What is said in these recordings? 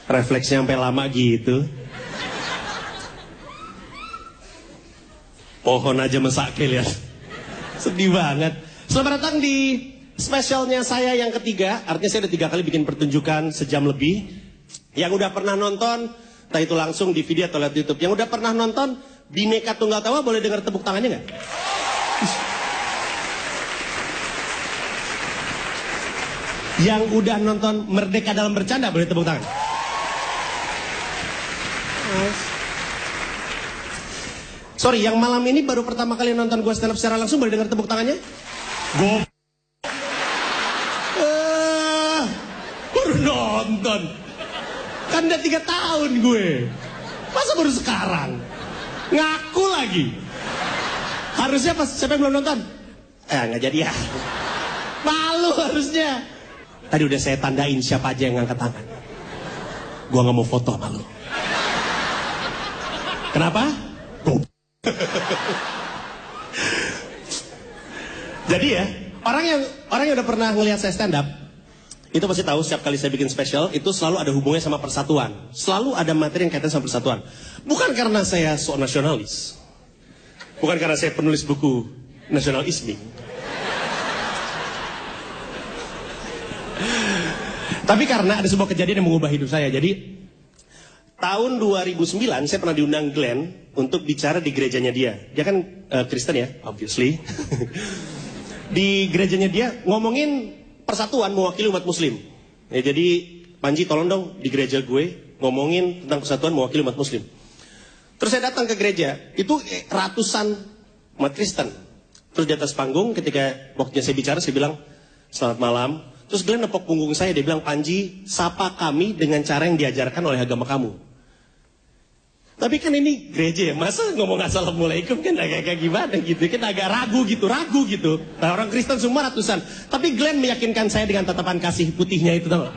Refleksnya sampai lama gitu. Pohon aja mesakil ya. Sedih banget. Selamat datang di spesialnya saya yang ketiga. Artinya saya udah 3 kali bikin pertunjukan sejam lebih. Yang udah pernah nonton, entah itu langsung di video atau lihat YouTube. Yang udah pernah nonton Bhinneka Tunggal Tawa, boleh dengar tepuk tangannya nggak? Yang udah nonton Merdeka Dalam Bercanda, boleh tepuk tangan? Sorry, yang malam ini baru pertama kali nonton gue stand up secara langsung, boleh dengar tepuk tangannya? Baru nonton. Kan udah 3 tahun gue. Masa baru sekarang? Ngaku lagi. Harusnya pas siapa yang belum nonton? Nggak jadi ya. Malu harusnya. Tadi udah saya tandain siapa aja yang ngangkat tangan. Gua nggak mau foto sama lu. Kenapa? Jadi ya, orang yang udah pernah ngelihat saya stand up, itu pasti tahu setiap kali saya bikin spesial itu selalu ada hubungannya sama persatuan. Selalu ada materi yang kaitan sama persatuan. Bukan karena saya sok nasionalis. Bukan karena saya penulis buku nasionalisme. Tapi karena ada sebuah kejadian yang mengubah hidup saya. Jadi tahun 2009 saya pernah diundang Glenn untuk bicara di gerejanya dia. Dia kan Kristen ya, obviously. Di gerejanya dia ngomongin persatuan mewakili umat muslim. Ya, jadi Panji tolong dong di gereja gue ngomongin tentang persatuan mewakili umat muslim. Terus saya datang ke gereja, itu ratusan umat Kristen. Terus di atas panggung ketika waktunya saya bicara, saya bilang selamat malam. Terus Glenn nepok punggung saya, dia bilang, Panji, sapa kami dengan cara yang diajarkan oleh agama kamu. Tapi kan ini gereja ya, masa ngomong assalamualaikum kan agak gimana gitu, kan agak ragu gitu. Nah, orang Kristen semua ratusan. Tapi Glenn meyakinkan saya dengan tatapan kasih putihnya itu, tau gak?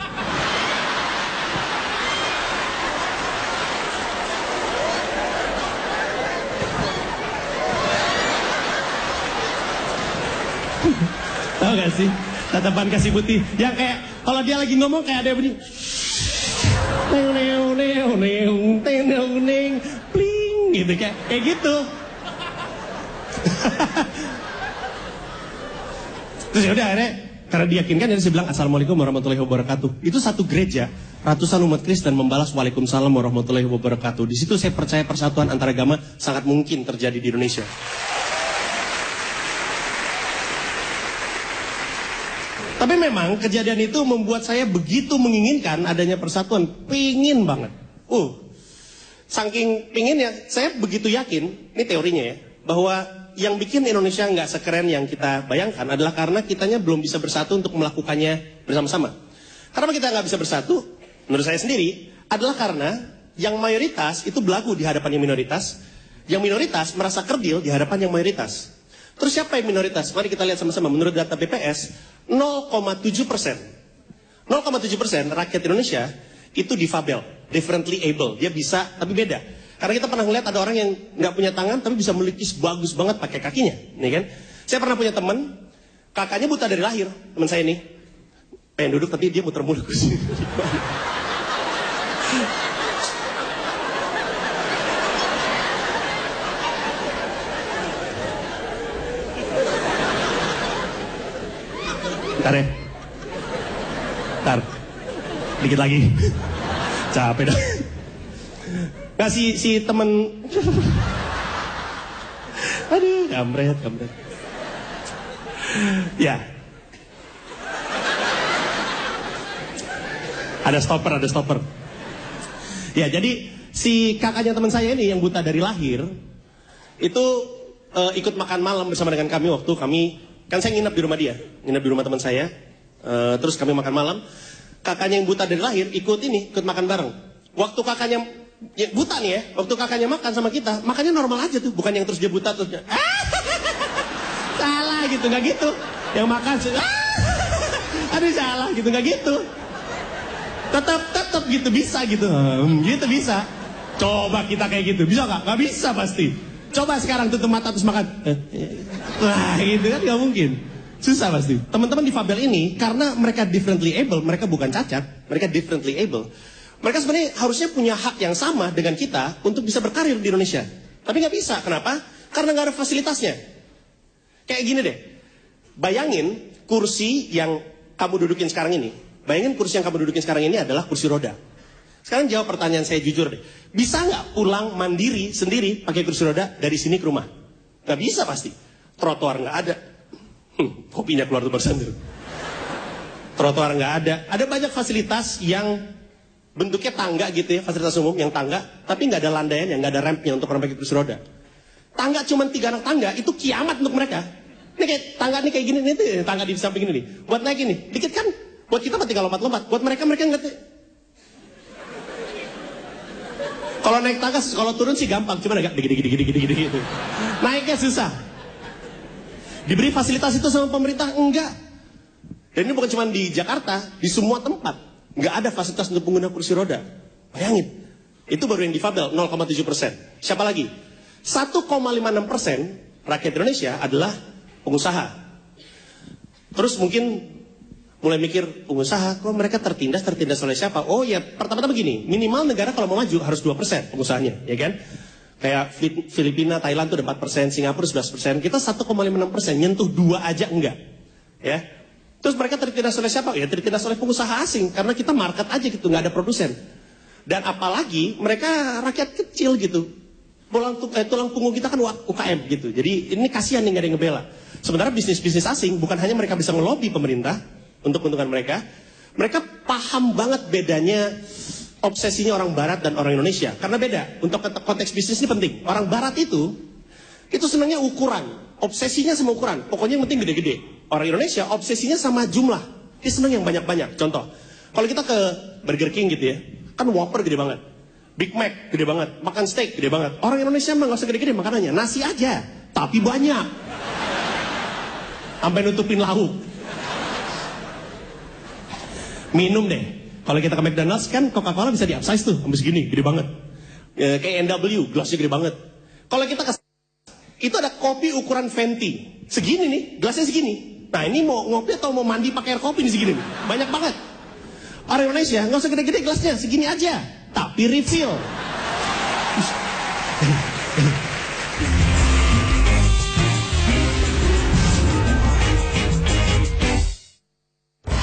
Tahu gak sih? Tatapan kasih putih yang kayak kalau dia lagi ngomong kayak ada bunyi pling gitu kayak gitu. Terus ya udah akhirnya karena diyakinkan jadi saya bilang assalamualaikum warahmatullahi wabarakatuh. Itu satu gereja ratusan umat Kristen membalas waalaikumsalam warahmatullahi wabarakatuh. Di situ saya percaya persatuan antar agama sangat mungkin terjadi di Indonesia. Tapi memang kejadian itu membuat saya begitu menginginkan adanya persatuan. Pingin banget. Saking pinginnya, saya begitu yakin, ini teorinya ya, bahwa yang bikin Indonesia nggak sekeren yang kita bayangkan adalah karena kitanya belum bisa bersatu untuk melakukannya bersama-sama. Karena kita nggak bisa bersatu, menurut saya sendiri, adalah karena yang mayoritas itu belagu di hadapan yang minoritas, yang minoritas merasa kerdil di hadapan yang mayoritas. Terus siapa yang minoritas? Mari kita lihat sama-sama. Menurut data BPS, 0,7%. 0,7% rakyat Indonesia itu difabel, differently able. Dia bisa, tapi beda. Karena kita pernah ngeliat ada orang yang nggak punya tangan, tapi bisa melukis bagus banget pakai kakinya. Nih kan? Saya pernah punya teman, kakaknya buta dari lahir. Teman saya nih, pengen duduk tapi dia muter mulu kursi. Bentar ya. Bentar. Dikit lagi. Capek dah. Nggak si temen. Aduh, kampret. Ya. Ada stopper. Ya, jadi si kakaknya teman saya ini yang buta dari lahir itu ikut makan malam bersama dengan kami waktu kami. Kan saya nginep di rumah dia, nginep di rumah teman saya, terus kami makan malam. Kakaknya yang buta dari lahir ikut makan bareng. Waktu kakaknya ya, buta nih ya, waktu kakaknya makan sama kita, makannya normal aja tuh, bukan yang terus dia buta terus salah gitu, nggak gitu. Yang makan aduh salah gitu, nggak gitu. Tetap gitu bisa gitu, gitu bisa. Coba kita kayak gitu, bisa nggak? Nggak bisa pasti. Coba sekarang tutup mata terus makan. Wah gitu kan gak mungkin. Susah pasti. Teman-teman di Fabel ini karena mereka differently able, mereka bukan cacat, mereka differently able. Mereka sebenarnya harusnya punya hak yang sama dengan kita untuk bisa berkarir di Indonesia. Tapi nggak bisa. Kenapa? Karena nggak ada fasilitasnya. Kayak gini deh. Bayangin kursi yang kamu dudukin sekarang ini. Bayangin kursi yang kamu dudukin sekarang ini adalah kursi roda. Sekarang jawab pertanyaan saya jujur deh. Bisa nggak pulang mandiri sendiri pakai kursi roda dari sini ke rumah? Nggak bisa pasti. Trotoar nggak ada. Kopinya keluar tuh bersandir. Trotoar nggak ada. Ada banyak fasilitas yang bentuknya tangga gitu ya, fasilitas umum yang tangga, tapi nggak ada landaiannya, nggak ada rampnya untuk orang pakai kursi roda. Tangga cuma 3 anak tangga, itu kiamat untuk mereka. Ini kayak tangga nih kayak gini, nih tangga di samping ini nih. Buat naik ini, dikit kan? Buat kita mah tinggal lompat-lompat. Buat mereka nggak. Kalau naik tangga, kalau turun sih gampang, cuma agak gede gitu. Naiknya susah. Diberi fasilitas itu sama pemerintah enggak. Dan ini bukan cuma di Jakarta, di semua tempat. Nggak ada fasilitas untuk pengguna kursi roda. Bayangin. Itu baru yang difabel, 0,7%. Siapa lagi? 1,56% rakyat Indonesia adalah pengusaha. Terus mungkin mulai mikir, pengusaha, kok mereka tertindas oleh siapa? Oh ya, pertama-tama begini, minimal negara kalau mau maju harus 2% pengusahanya, ya kan? Kayak Filipina, Thailand itu udah 4%, Singapura 11%, kita 1,56%, nyentuh 2 aja enggak. Ya. Terus mereka tertindas oleh siapa? Ya tertindas oleh pengusaha asing. Karena kita market aja gitu, nggak ada produsen. Dan apalagi mereka rakyat kecil gitu. Tulang punggung kita kan UKM gitu. Jadi ini kasihan nih nggak ada yang ngebela. Sebenarnya bisnis-bisnis asing bukan hanya mereka bisa ngelobi pemerintah untuk keuntungan mereka. Mereka paham banget bedanya obsesinya orang Barat dan orang Indonesia. Karena beda. Untuk konteks bisnis ini penting. Orang Barat itu senangnya ukuran. Obsesinya sama ukuran. Pokoknya yang penting gede-gede. Orang Indonesia obsesinya sama jumlah. Dia senang yang banyak-banyak. Contoh, kalau kita ke Burger King gitu ya, kan Whopper gede banget. Big Mac gede banget. Makan steak gede banget. Orang Indonesia mah nggak usah gede-gede makanannya. Nasi aja, tapi banyak. Sampai nutupin lauk. Minum deh. Kalau kita ke McDonald's kan Coca-Cola bisa di-upsize tuh. Sampai segini, gede banget. Kayak NW, gelasnya gede banget. Kalau kita ke itu ada kopi ukuran venti. Segini nih, gelasnya segini. Nah ini mau ngopi atau mau mandi pakai air kopi nih segini nih. Banyak banget. Orang Indonesia nggak usah gede-gede gelasnya, segini aja. Tapi refill.